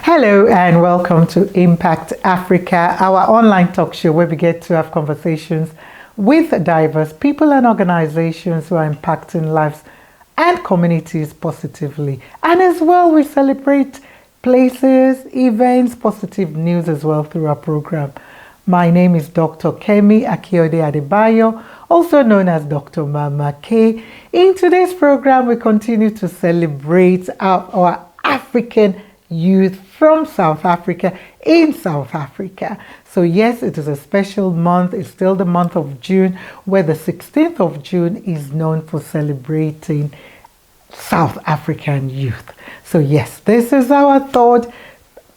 Hello and welcome to Impact Africa, our online talk show where we get to have conversations with diverse people and organizations who are impacting lives and communities positively. And as well, we celebrate places, events, positive news as well through our program. My name is Dr. Kemi Akiode Adebayo, also known as Dr. Mama K. In today's program, we continue to celebrate our African youth from South Africa in South Africa. So yes, it is a special month. It's still the month of June, where the 16th of June is known for celebrating South African youth. So yes, this is our third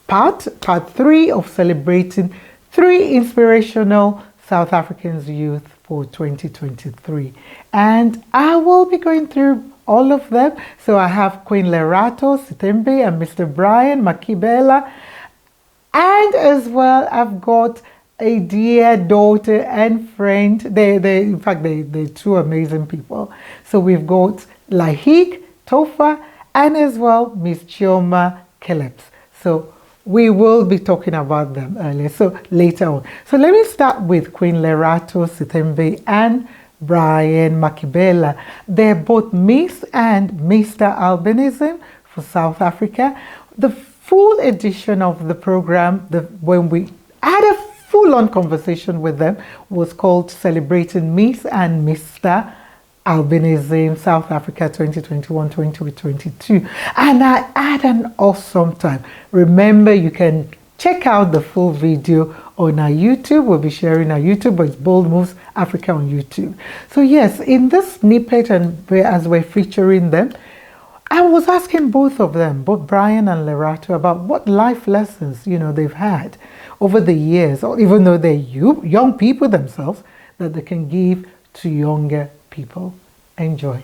part 3 of celebrating 3 inspirational South Africans youth for 2023. And I will be going through all of them. So I have Queen Lerato, Sethibe, and Mr. Brian Makhubela. And as well, I've got a dear daughter and friend. In fact, they're 2 amazing people. So we've got Laeeq, Toffar, and as well, Miss Chioma. So we will be talking about them later on. So let me start with Queen Lerato, Sethibe, and Brian Makhubela. They're both Miss and Mr. Albinism for South Africa. The full edition of the program, when we had a full-on conversation with them, was called Celebrating Miss and Mr. Albinism South Africa 2021-2022. And I had an awesome time. Remember, you can check out the full video on our YouTube. We'll be sharing our YouTube, but it's Bold Moves Africa on YouTube. So yes, in this snippet, and as we're featuring them, I was asking both of them, both Brian and Lerato, about what life lessons, they've had over the years, or even though they're young people themselves, that they can give to younger people. Enjoy.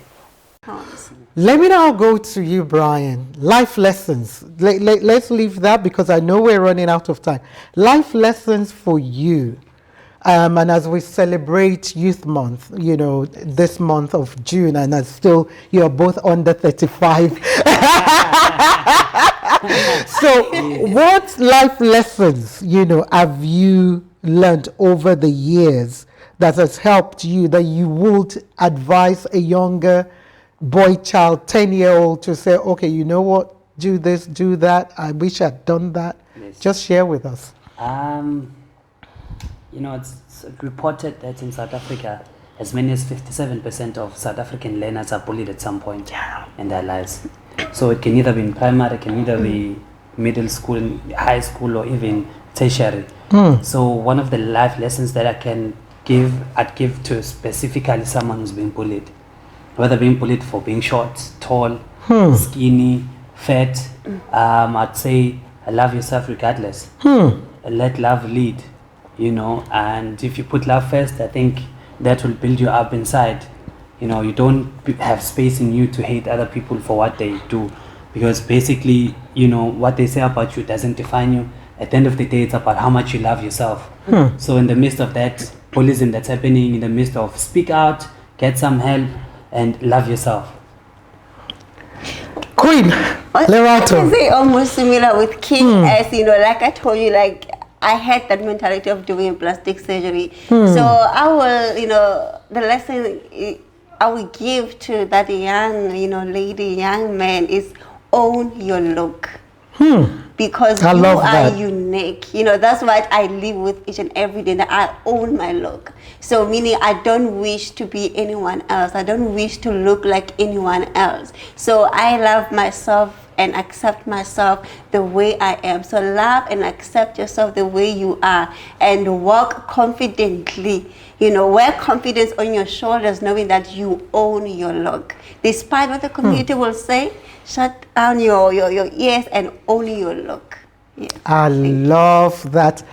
Let me now go to you, Brian. Life lessons. Let's leave that because I know we're running out of time. Life lessons for you. And as we celebrate Youth Month, this month of June, and you're both under 35. So what life lessons, have you learned over the years that has helped you, that you would advise a younger boy child, 10-year-old, to say, okay, you know what, do this, do that, I wish I'd done that? Yes. Just share with us. It's reported that in South Africa, as many as 57% of South African learners are bullied at some point in their lives. So it can either be in primary, it can either be middle school, high school, or even tertiary. So one of the life lessons that I'd give to specifically someone who's been bullied, whether being bullied for being short, tall, skinny, fat, I'd say love yourself regardless. Let love lead, and if you put love first, I think that will build you up inside. You don't have space in you to hate other people for what they do, because basically, what they say about you doesn't define you. At the end of the day, it's about how much you love yourself. So in the midst of that bullying that's happening, in the midst of speak out, get some help, and love yourself. Queen Lerato. I say almost similar with King, as like I told you, like I had that mentality of doing plastic surgery. So I will, the lesson I will give to that young, lady, young man is own your look. Because you are unique. That's what I live with each and every day, that I own my look. So meaning I don't wish to be anyone else. I don't wish to look like anyone else. So I love myself and accept myself the way I am. So love and accept yourself the way you are and walk confidently. Wear confidence on your shoulders, knowing that you own your look. Despite what the community will say, shut down your ears and own your look. Yes. I love that.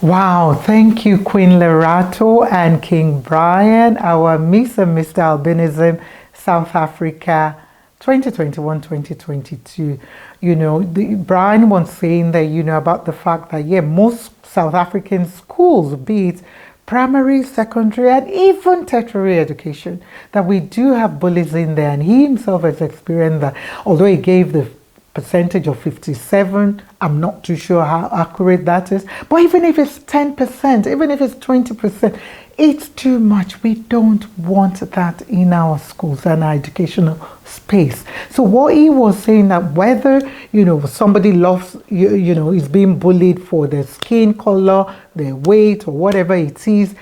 Wow, thank you, Queen Lerato and King Brian, our Miss and Mr. Albinism South Africa 2021-2022. You know, Brian was saying that, you know, about the fact that, yeah, most South African schools, be it primary, secondary, and even tertiary education, that we do have bullies in there. And he himself has experienced that, although he gave the percentage of 57, I'm not too sure how accurate that is, but even if it's 10%, even if it's 20%, it's too much. We don't want that in our schools and our educational space. So what he was saying, that whether, you know, somebody loves, you know, is being bullied for their skin color, their weight, or whatever it is,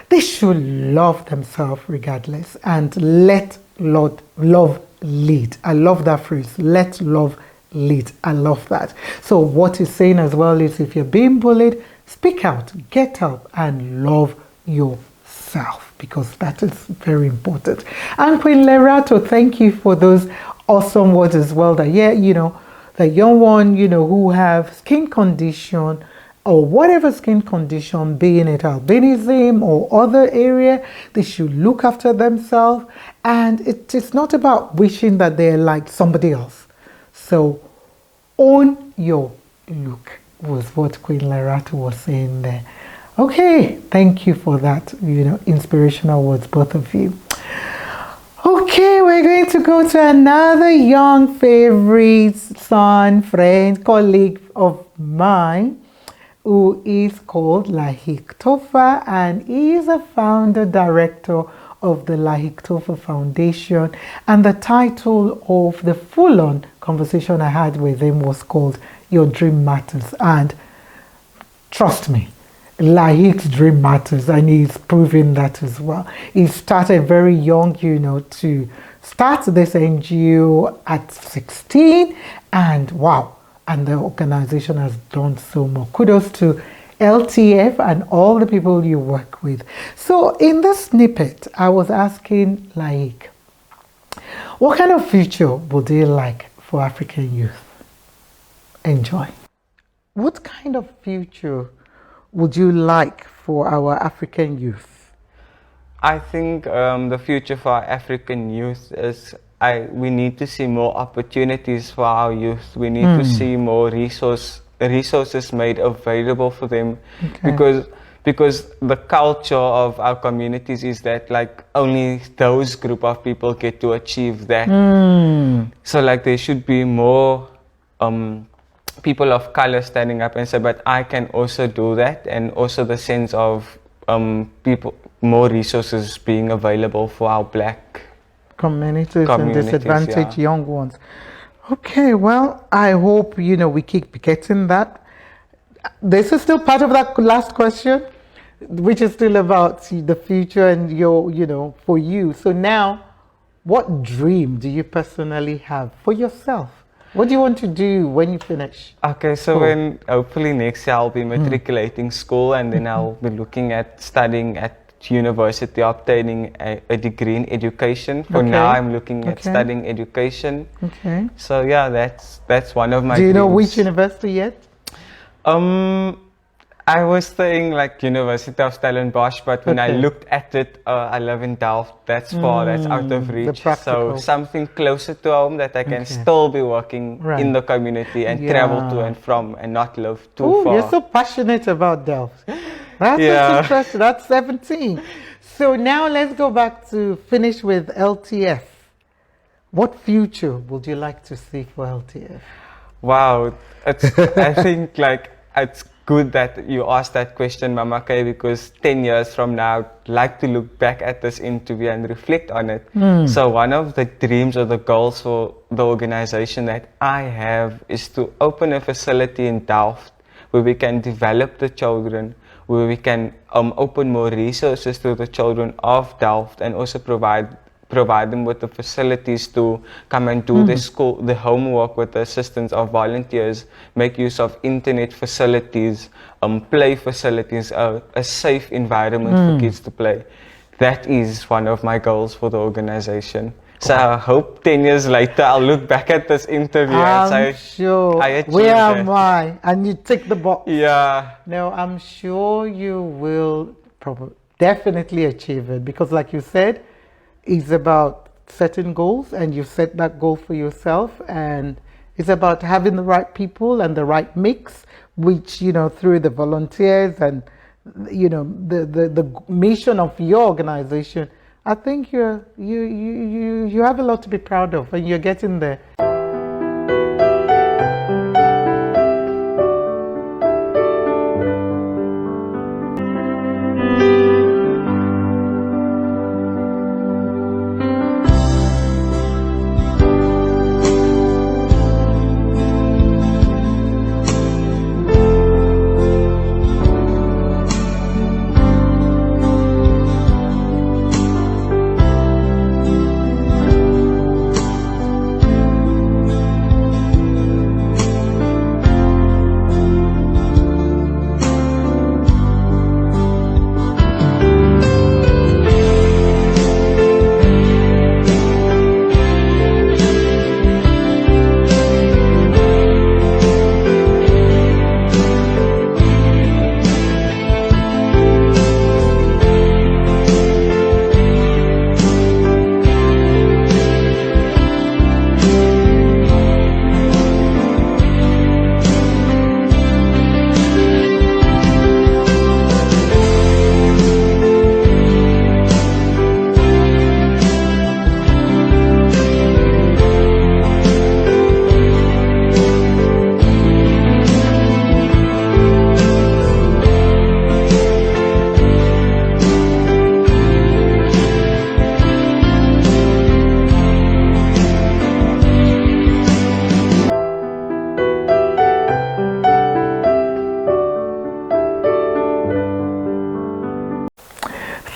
they should love themselves regardless and let love lead. I love that phrase, let love lead. I love that. So what he's saying as well is, if you're being bullied, speak out, get help, and love yourself, because that is very important. And Queen Lerato, thank you for those awesome words as well, that, yeah, you know, the young one, you know, who have skin condition or whatever skin condition, being it albinism or other area, they should look after themselves. And it is not about wishing that they're like somebody else. So own your look was what Queen Lerato was saying there. Okay, thank you for that, you know, inspirational words, both of you. Okay, we're going to go to another young favorite, son, friend, colleague of mine, who is called Laeeq Toffar, and he is a founder director of the Laeeq Toffar Foundation, and the title of the full-on conversation I had with him was called Your Dream Matters. And trust me, Laeeq's dream matters, and he's proving that as well. He started very young, you know, to start this NGO at 16, and wow, and the organization has done so much. Kudos to LTF and all the people you work with. So in this snippet, I was asking Laeeq, what kind of future would they like for African youth? Enjoy. What kind of future would you like for our African youth? I think the future for our African youth is we need to see more opportunities for our youth. We need to see more resources made available for them, because the culture of our communities is that like only those group of people get to achieve that. So like there should be more people of color standing up and say, but I can also do that, and also the sense of more resources being available for our black communities and disadvantaged young ones. Okay, well, I hope, you know, we keep getting that. This is still part of that last question, which is still about the future and your, you know, for you. So now, what dream do you personally have for yourself? What do you want to do when you finish? Okay, so when hopefully next year I'll be matriculating school, and then I'll be looking at studying at university, obtaining a degree in education. For now, I'm looking at studying education. Okay. So yeah, that's one of my dreams. Do you know which university yet? I was saying like University of Stellenbosch, but when I looked at it, I live in Delft. That's far, that's out of reach. So something closer to home that I can still be working in the community and travel to and from, and not live too far. You're so passionate about Delft. That's interesting. That's 17. So now let's go back to finish with LTF. What future would you like to see for LTF? Wow, I think like it's good that you asked that question, Mama Kay, because 10 years from now, I'd like to look back at this interview and reflect on it. So one of the dreams or the goals for the organization that I have is to open a facility in Delft where we can develop the children, where we can open more resources to the children of Delft, and also provide them with the facilities to come and do the homework with the assistance of volunteers, make use of internet facilities, play facilities, a safe environment for kids to play. That is one of my goals for the organization. So I hope 10 years later I'll look back at this interview and I'm say, sure. I achieved Where am it. I? And you tick the box. Yeah. No, I'm sure you will probably definitely achieve it, because like you said, it's about setting goals, and you set that goal for yourself, and it's about having the right people and the right mix, which, you know, through the volunteers and, you know, the mission of your organization, I think you have a lot to be proud of, and you're getting there.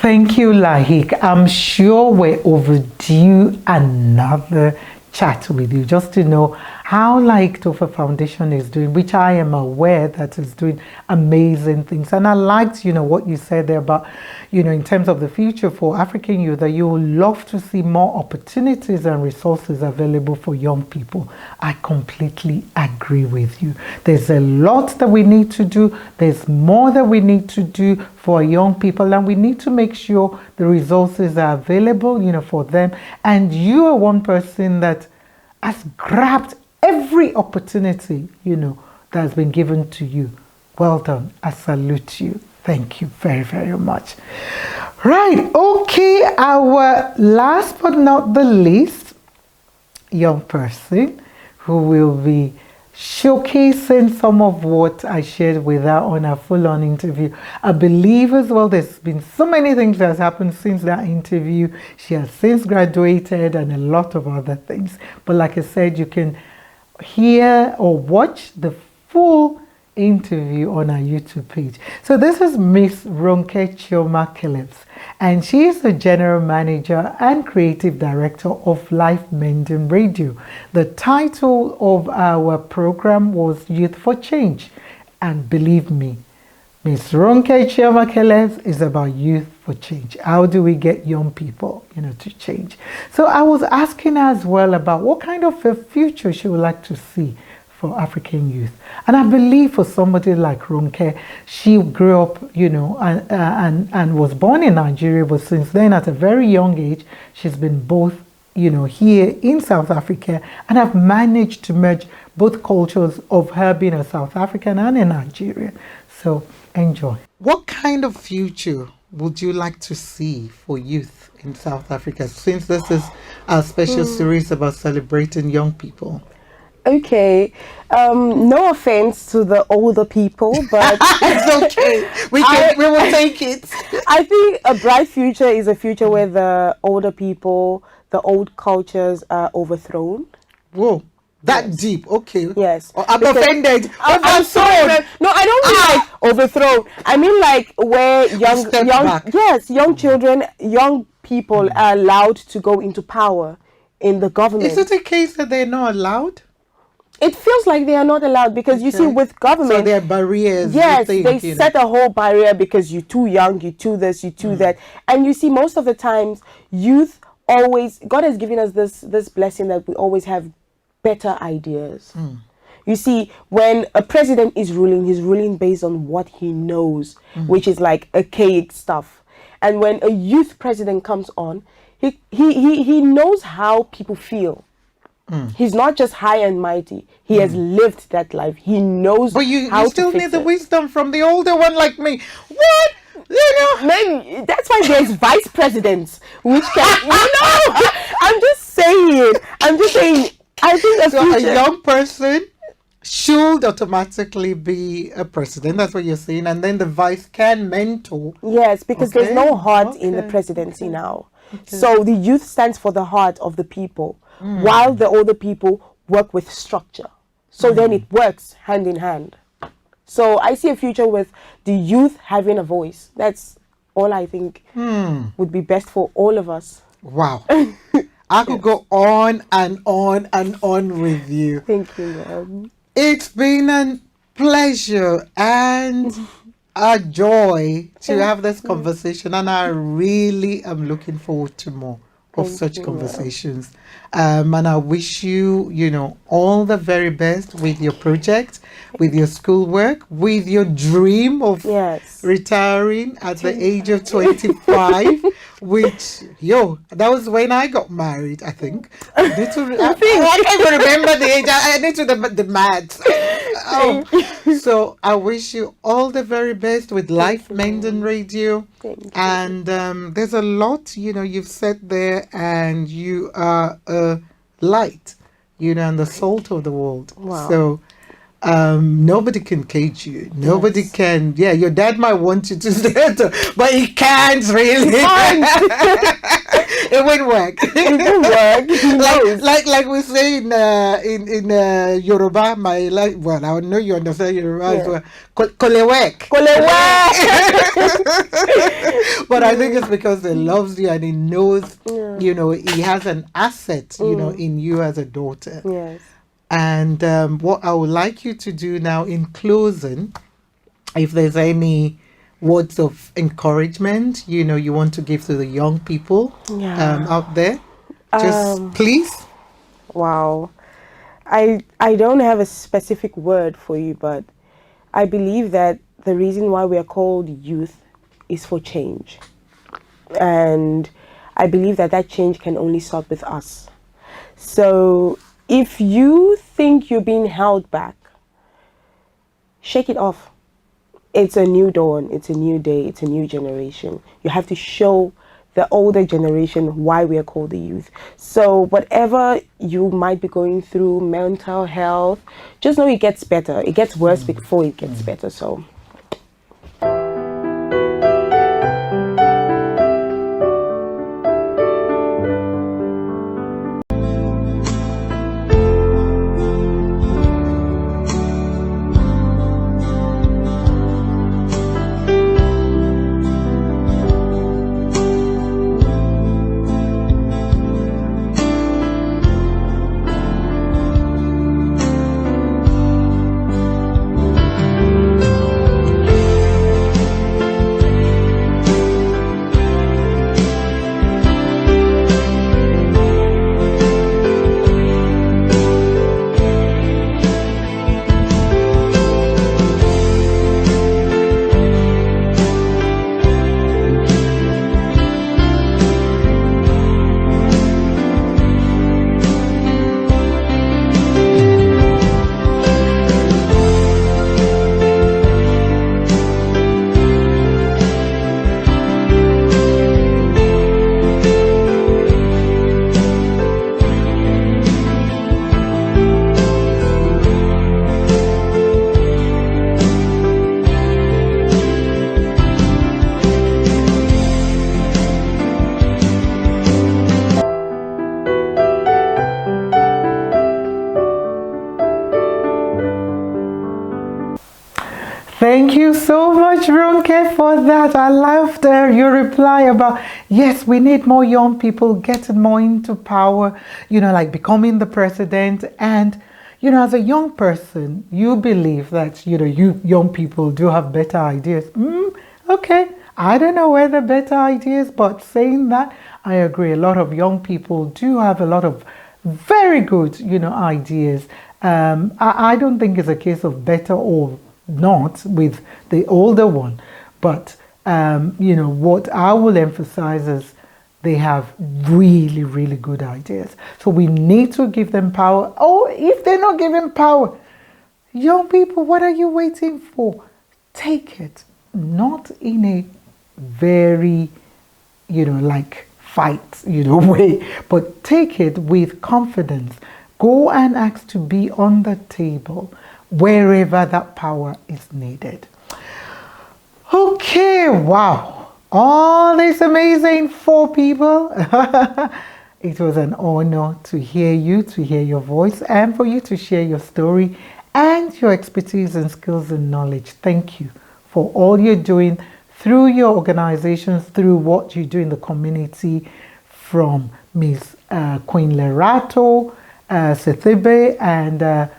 Thank you, Laeeq. I'm sure we're overdue another chat with you, just to know how Laeeq Toffar Foundation is doing, which I am aware that is doing amazing things. And I liked, you know, what you said there about, you know, in terms of the future for African youth, that you would love to see more opportunities and resources available for young people. I completely agree with you. There's a lot that we need to do. There's more that we need to do for young people, and we need to make sure the resources are available, you know, for them. And you are one person that has grabbed every opportunity, you know, that has been given to you. Well done. I salute you. Thank you very, very much. Right. Okay. Our last but not the least young person who will be showcasing some of what I shared with her on a full-on interview. I believe as well there's been so many things that has happened since that interview. She has since graduated and a lot of other things. But like I said, you can hear or watch the full interview on our YouTube page. So this is Miss Ronke Chioma, and she is the General Manager and Creative Director of Life Mending Radio. The title of our program was Youth for Change, and believe me, Miss Ronke Chioma is about youth for change. How do we get young people, you know, to change? So I was asking her as well about what kind of a future she would like to see for African youth. And I believe for somebody like Ronke, she grew up, you know, and was born in Nigeria, but since then at a very young age, she's been both, you know, here in South Africa, and have managed to merge both cultures of her being a South African and a Nigerian. So enjoy. What kind of future would you like to see for youth in South Africa, since this is a special series about celebrating young people? Okay, no offense to the older people, but it's okay. We will take it. I think a bright future is a future where the older people, the old cultures are overthrown. Whoa, that deep? Okay. Yes. Oh, I'm offended. I'm sorry. No, I don't mean like overthrown. I mean like where young children, young people are allowed to go into power in the government. Is it a case that they're not allowed? It feels like they are not allowed because you see with government... So there are barriers. Yes, they set a whole barrier because you're too young, you're too this, you're too that. And you see most of the times youth God has given us this blessing that we always have better ideas. You see, when a president is ruling, he's ruling based on what he knows, which is like archaic stuff. And when a youth president comes on, he knows how people feel. He's not just high and mighty. He has lived that life. He knows But you how still to fix need the it. wisdom from the older one like me. What? You know? Man, that's why there's vice presidents, which can, I'm just saying. I think So a young person should automatically be a president. That's what you're saying. And then the vice can mentor. Yes, because there's no heart in the Okay, presidency now. So the youth stands for the heart of the people, while the older people work with structure. So then it works hand in hand. So I see a future with the youth having a voice. That's all I think would be best for all of us. Wow. I could go on and on and on with you. Thank you, ma'am. It's been a pleasure and a joy to have this conversation, and I really am looking forward to more of such conversations. And I wish you, all the very best with your project, with your schoolwork, with your dream of retiring at the age of 25, which, that was when I got married, I think. I can't even remember the age. I need to the maths. So I wish you all the very best with Life Mending Radio. And there's a lot, you've said there, and you are a light, and the salt of the world. Wow. So nobody can cage you. Nobody can. Yeah, your dad might want you to stay, but he can't really. It won't work. It won't work. He knows. Like we say in Yoruba, I know you understand Yoruba as well. Kolewek. But I think it's because he loves you and he knows, he has an asset, in you as a daughter. Yes. And what I would like you to do now in closing, if there's any words of encouragement, you want to give to the young people out there, just please. Wow. I don't have a specific word for you, but I believe that the reason why we are called youth is for change. And I believe that change can only start with us. So if you think you're being held back, shake it off. It's a new dawn, it's a new day, it's a new generation. You have to show the older generation why we are called the youth. So whatever you might be going through, mental health, just know it gets better. It gets worse before it gets better. So Thank you so much, Ronke, for that. I loved your reply about, yes, we need more young people getting more into power, like becoming the president. And, as a young person, you believe that, you young people do have better ideas. Okay, I don't know where the better ideas, but saying that, I agree. A lot of young people do have a lot of very good, ideas. I don't think it's a case of better or not with the older one, but what I will emphasize is they have really, really good ideas. So we need to give them power. Or if they're not given power, young people, what are you waiting for? Take it, not in a very, like fight, way, but take it with confidence. Go and ask to be on the table wherever that power is needed. Okay, wow. All these amazing 4 people. It was an honor to hear you, to hear your voice, and for you to share your story and your expertise and skills and knowledge. Thank you for all you're doing through your organizations, through what you do in the community, from Miss Queen Lerato, Sethibe, and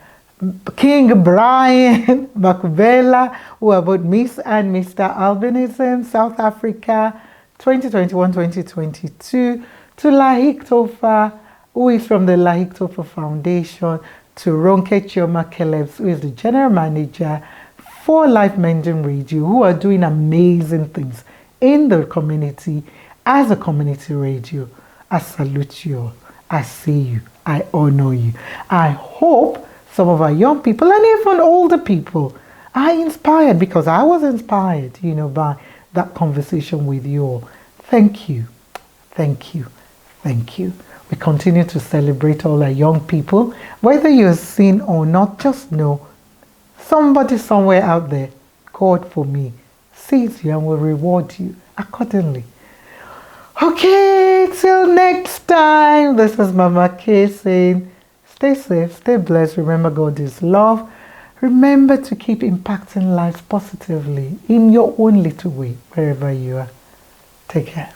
King Brian Makhubela, who are both Miss and Mr. Albinism, South Africa, 2021-2022, to Laeeq Toffar, who is from the Laeeq Toffar Foundation, to Ronke Chioma, who is the General Manager for Life Mending Radio, who are doing amazing things in the community as a community radio. I salute you all. I see you. I honor you. I hope some of our young people and even older people are inspired, because I was inspired, by that conversation with you all. Thank you. Thank you. Thank you. We continue to celebrate all our young people. Whether you're seen or not, just know somebody somewhere out there, God for me, sees you and will reward you accordingly. Okay, till next time. This is Mama K saying, stay safe, stay blessed. Remember, God is love. Remember to keep impacting lives positively in your own little way, wherever you are. Take care.